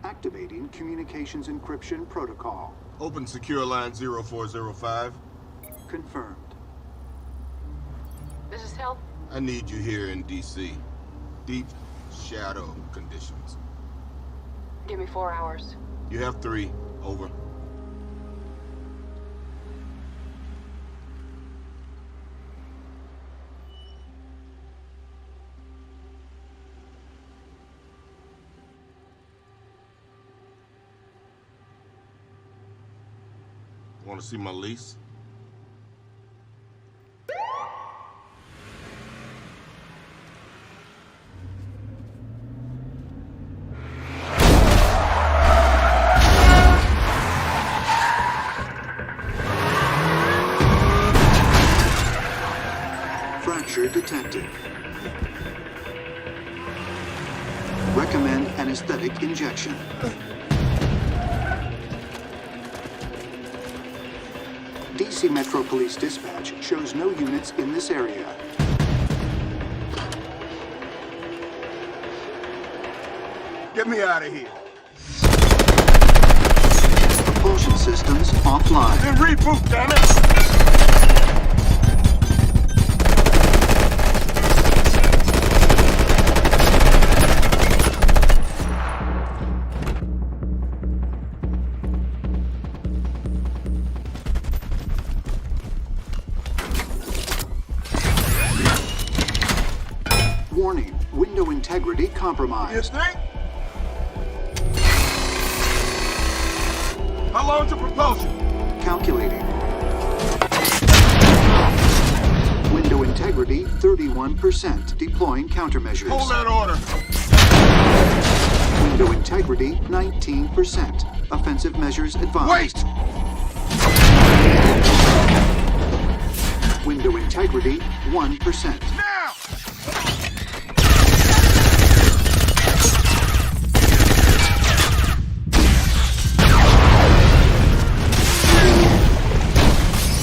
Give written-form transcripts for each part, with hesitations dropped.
Activating communications encryption protocol. Open secure line 0405. Confirmed. This is help. I need you here in DC. Deep shadow conditions. Give me 4 hours. You have 3. Over. Want to see my lease? Fracture detected. Recommend anesthetic injection. DC Metro Police Dispatch shows no units in this area. Get me out of here. Propulsion systems offline. Then reboot, damn it! Warning, window integrity compromised. You think? How long to propulsion? Calculating. Window integrity 31%. Deploying countermeasures. Hold that order. Window integrity 19%. Offensive measures advised. Wait! Window integrity 1%. Now!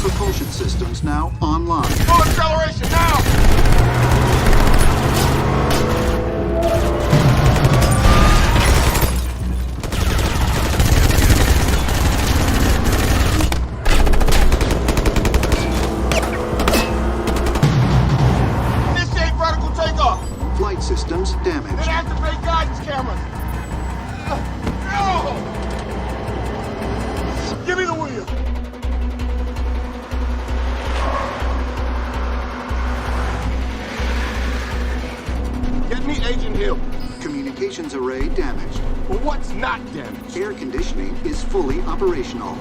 Propulsion systems now online. Full acceleration now! Initiate vertical takeoff! Flight systems damaged. Then activate guidance cameras! No! Give me the wheel! Get me Agent Hill. Communications array damaged. But what's not damaged? Air conditioning is fully operational.